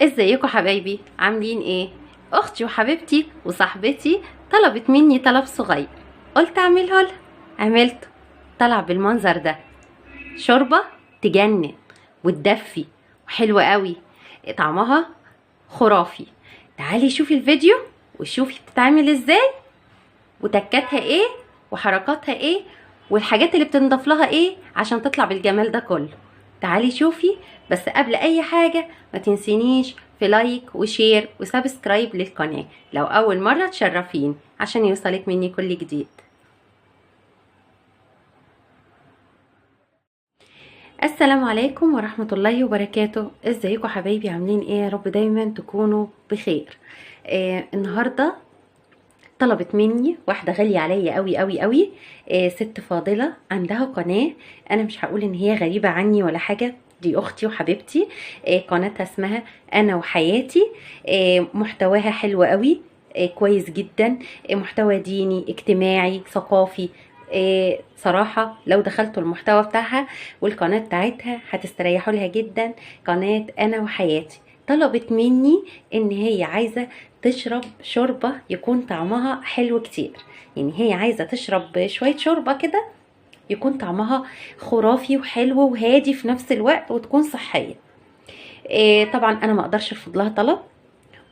ازيكم حبايبي؟ عاملين ايه؟ اختي وحبيبتي وصاحبتي طلبت مني طلب صغير، قلت اعمله لها. عملته. طلع بالمنظر ده، شوربه تجنن وتدفي وحلوه قوي، طعمها خرافي. تعالي شوفي الفيديو وشوفي بتتعمل ازاي، وتكاتها ايه، وحركاتها ايه، والحاجات اللي بتنضاف لها ايه عشان تطلع بالجمال ده كله. تعالي شوفي. بس قبل اي حاجة ما تنسينيش في لايك وشير وسبسكرايب للقناة لو اول مرة تشرفين عشان يوصلك مني كل جديد. السلام عليكم ورحمة الله وبركاته. ازيكم حبايبي؟ عاملين ايه؟ يا رب دايما تكونوا بخير. النهاردة طلبت مني واحدة غالية عليا قوي قوي قوي، ست فاضلة عندها قناة. انا مش هقول ان هي غريبة عني ولا حاجة، دي اختي وحبيبتي. قناتها اسمها انا وحياتي. محتواها حلو قوي، كويس جدا. محتوى ديني اجتماعي ثقافي. صراحة لو دخلتوا المحتوى بتاعها والقناة بتاعتها هتستريحوا لها جدا. قناة انا وحياتي طلبت مني ان هي عايزة تشرب شوربة يكون طعمها حلو كتير، يعني هي عايزة تشرب شوية شوربة كده يكون طعمها خرافي وحلو وهادي في نفس الوقت وتكون صحية. طبعا انا ما اقدرش ارفض لها طلب،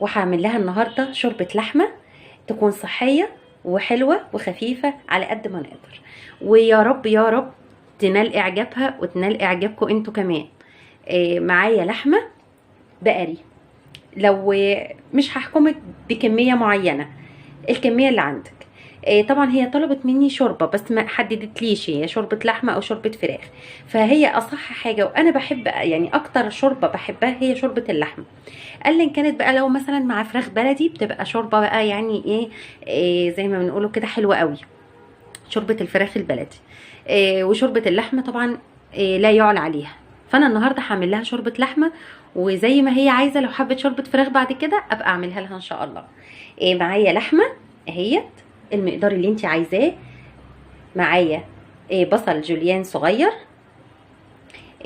وهعمل لها النهاردة شوربة لحمة تكون صحية وحلوة وخفيفة على قد ما نقدر، ويا رب يا رب تنال اعجابها وتنال اعجابكم انتوا كمان. معايا لحمة بقري. لو مش هحكمك بكمية معينة، الكمية اللي عندك. طبعا هي طلبت مني شوربة بس ما حددتليش هي شوربة لحمة او شوربة فراخ، فهي اصح حاجة وانا بحب يعني اكتر شوربة بحبها هي شوربة اللحمة. قال لي ان كانت بقى لو مثلا مع فراخ بلدي بتبقى شوربة بقى يعني إيه زي ما بنقوله كده حلوة قوي، شوربة الفراخ البلدي. وشوربة اللحمة طبعا لا يعلى عليها. فانا النهارده هعمل لها شوربة لحمة، وزي ما هي عايزة لو حبت شوربة فراخ بعد كده ابقى اعملها لها ان شاء الله. معايا لحمة اهيت المقدار اللي انت عايزاه. معايا بصل جوليان صغير.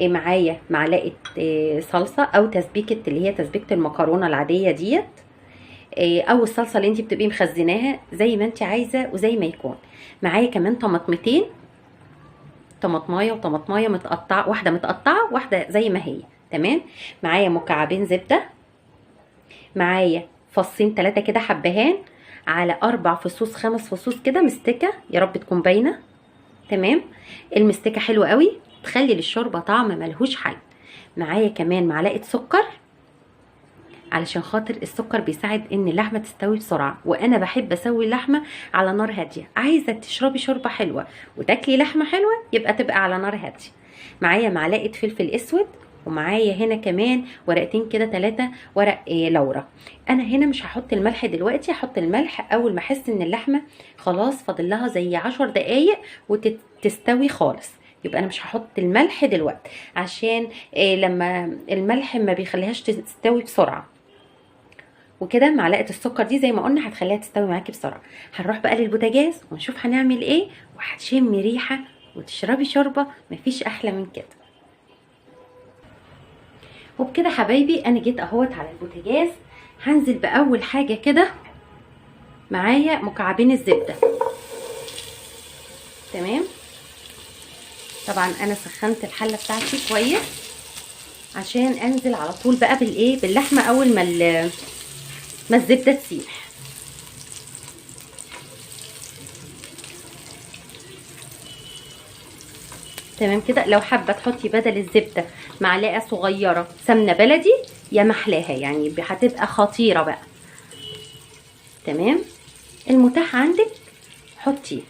معايا معلقة صلصة او تسبيكة اللي هي تسبيكة المكرونة العادية ديت، او الصلصه اللي انت بتبقي مخزناها زي ما انت عايزه وزي ما يكون. معايا كمان طماطمتين، طماطمايه وطماطمايه متقطعه، واحده متقطعه واحده زي ما هي تمام. معايا مكعبين زبده. معايا فصين 3 كده حبهان، على 4 فصوص 5 فصوص كده مستكه، يا رب تكون باينه تمام. المستكه حلوه قوي تخلي للشوربه طعم ملهوش حل. معايا كمان معلقه سكر، علشان خاطر السكر بيساعد ان اللحمه تستوي بسرعه، وانا بحب اسوي اللحمه على نار هاديه. عايزه تشربي شوربه حلوه وتاكلي لحمه حلوه يبقى تبقى على نار هاديه. معايا معلقه فلفل اسود، ومعايا هنا كمان ورقتين كده 3 ورق لورا. انا هنا مش هحط الملح دلوقتي، هحط الملح اول ما احس ان اللحمه خلاص فاضل لها زي 10 دقايق وتستوي خالص، يبقى انا مش هحط الملح دلوقتي عشان لما الملح ما بيخليهاش تستوي بسرعه. وكده معلقه السكر دي زي ما قلنا هتخليها تستوي معاكي بسرعه. هنروح بقى للبوتاجاز ونشوف هنعمل ايه، وهتشمي ريحه وتشربي شوربه مفيش احلى من كده. وبكده حبايبي انا جيت اهوت على البوتاجاز. هنزل باول حاجه كده معايا مكعبين الزبده تمام. طبعا انا سخنت الحله بتاعتي كويس عشان انزل على طول بقى بالايه، باللحمه اول ما الزبده تسيح. تمام كده. لو حابه تحطي بدل الزبده معلقه صغيره سمنه بلدي يا محلاها، يعني هتبقى خطيره بقى تمام. المتاح عندك حطيه.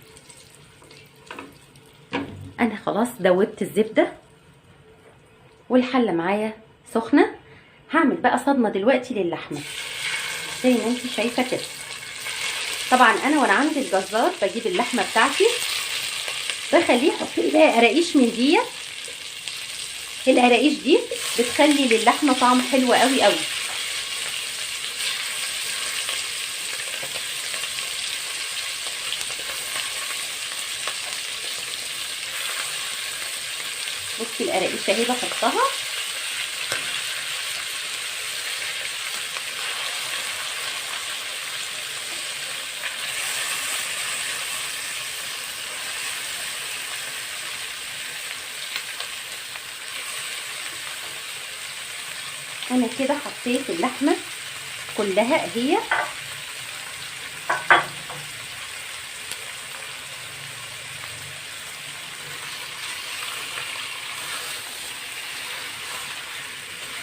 انا خلاص دوبت الزبده والحله معايا سخنه. هعمل بقى صدمه دلوقتي للحمه زي ما انت شايفه كده. طبعا انا وانا عند الجزار بجيب اللحمه بتاعتي بخليه يحط لي بقى قراقيش من دي. القراقيش دي بتخلي للحمه طعم حلو قوي قوي. بصي القراقيش اهي بحطها انا كده حطيت اللحمه كلها اهي.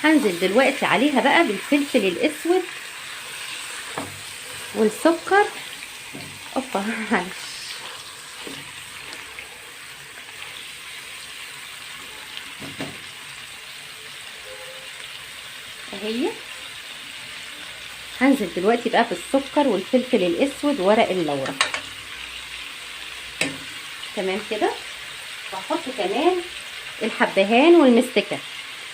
هنزل دلوقتي عليها بقى بالفلفل الاسود والسكر. اوبا معلش. اهي هنزل دلوقتي بقى بالسكر والفلفل الاسود وورق اللورا. تمام كده. واحط كمان الحبهان والمستكه.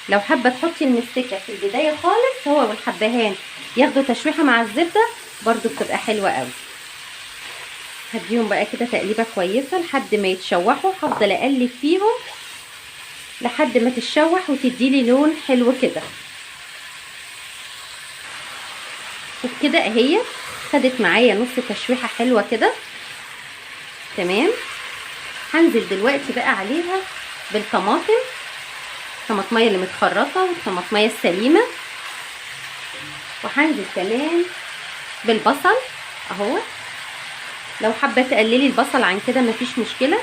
لو حابه تحطي المستكه في البدايه خالص هو والحبهان ياخدوا تشويحه مع الزبده برضو بتبقى حلوه قوي. هديهم بقى كده تقليبه كويسه لحد ما يتشوحوا. هفضل اقلب فيهم لحد ما تتشوح وتديلي لون حلو كده. وبكده اهي خدت معايا نص تشويحه حلوه كده. تمام. هنزل دلوقتي بقى عليها بالطماطم، الطماطميه اللي متخرطه والطماطميه السليمه. وهنزل كمان بالبصل اهو. لو حابه تقللي البصل عن كده مفيش مشكله،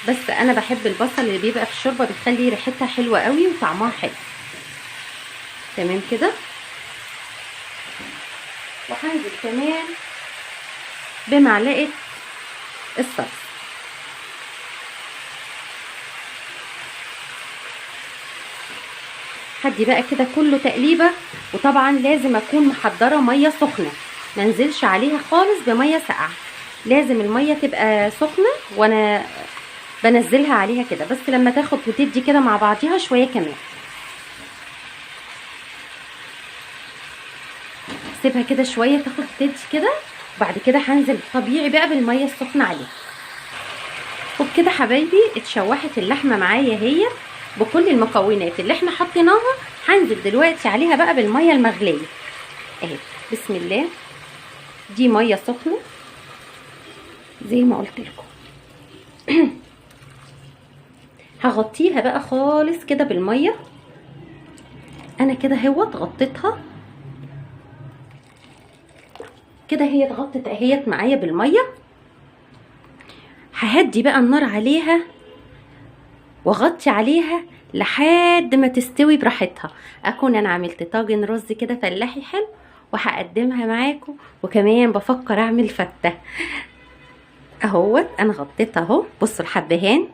بس انا بحب البصل اللي بيبقى في الشوربه، بتخلي ريحتها حلوه قوي وطعمها حلو. تمام كده. وهنزل كمان بمعلقه الصلصه. هدي بقى كده كله تقليبه. وطبعا لازم اكون محضره ميه سخنه، ما انزلش عليها خالص بميه ساقعه، لازم الميه تبقى سخنه وانا بنزلها عليها كده، بس لما تاخد وتدي كده مع بعضيها شويه كمان. سيبها كده شويه تاخد وتدي كده، وبعد كده هنزل طبيعي بقى بالميه السخنه عليها. وبكده حبايبي اتشوحت اللحمه معايا هي بكل المكونات اللي احنا حطيناها. هنزل دلوقتي عليها بقى بالميه المغليه اهي. بسم الله. دي ميه سخنه زي ما قلت لكم. هغطيها بقى خالص كده بالميه. انا كده اهوت غطيتها كده، هي اتغطت اهيت معايا بالميه. ههدي بقى النار عليها واغطي عليها لحد ما تستوي براحتها. اكون انا عملت طاجن رز كده فلاحي حلو وهقدمها معاكم. وكمان بفكر اعمل فته اهوت. انا غطيتها اهو. بصوا الحبهان،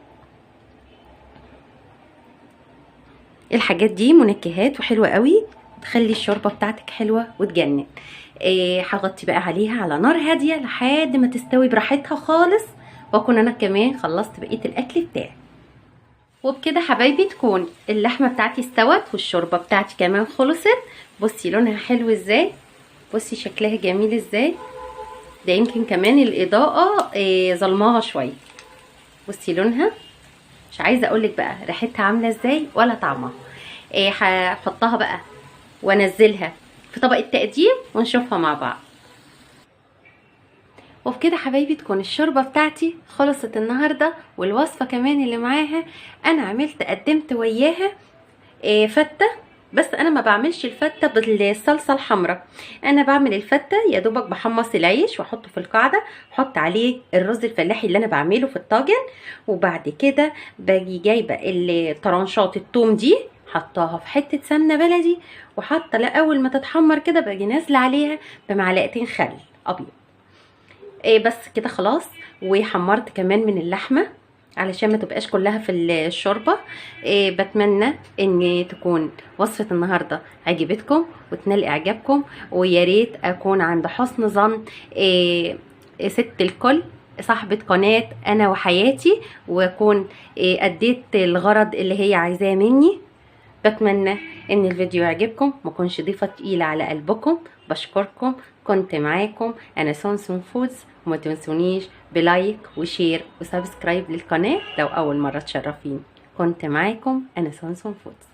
الحاجات دي منكهات وحلوه قوي، تخلي الشوربه بتاعتك حلوه وتجنن. هغطي بقى عليها على نار هاديه لحد ما تستوي براحتها خالص، واكون انا كمان خلصت بقيه الاكل بتاعي. وبكده حبايبي تكون اللحمه بتاعتي استوت والشوربه بتاعتي كمان خلصت. بصي لونها حلو ازاي، بصي شكلها جميل ازاي. ده يمكن كمان الاضاءه ظلماها شويه. بصي لونها، مش عايزه اقولك بقى ريحتها عامله ازاي ولا طعمها. هحطها بقى وانزلها في طبق التقديم ونشوفها مع بعض. وبكده حبايبي تكون الشوربه بتاعتي خلصت النهارده، والوصفه كمان اللي معاها انا عملت قدمت وياها فته. بس انا ما بعملش الفته بالصلصه الحمراء، انا بعمل الفته يا دوبك بحمص العيش واحطه في القاعده، احط عليه الرز الفلاحي اللي انا بعمله في الطاجن، وبعد كده باجي جايبه الطرنشات الثوم دي حطاها في حته سمنه بلدي، وحاطه لاول ما تتحمر كده باجي نازله عليها بمعلقتين خل ابيض. بس كده خلاص. وحمرت كمان من اللحمه علشان ما تبقاش كلها في الشوربه. بتمنى ان تكون وصفه النهارده عجبتكم وتنال اعجابكم، ويا ريت اكون عند حسن ظن ست الكل صاحبه قناه انا وحياتي، واكون اديت الغرض اللي هي عايزاه مني. بتمنى ان الفيديو يعجبكم، ما كنش ضيفه تقيله على قلبكم. بشكركم، كنت معاكم انا سونسون فودز. وما تنسونيش بلايك وشير وسبسكرايب للقناه لو اول مره تشرفيني. كنت معاكم انا سونسون فودز.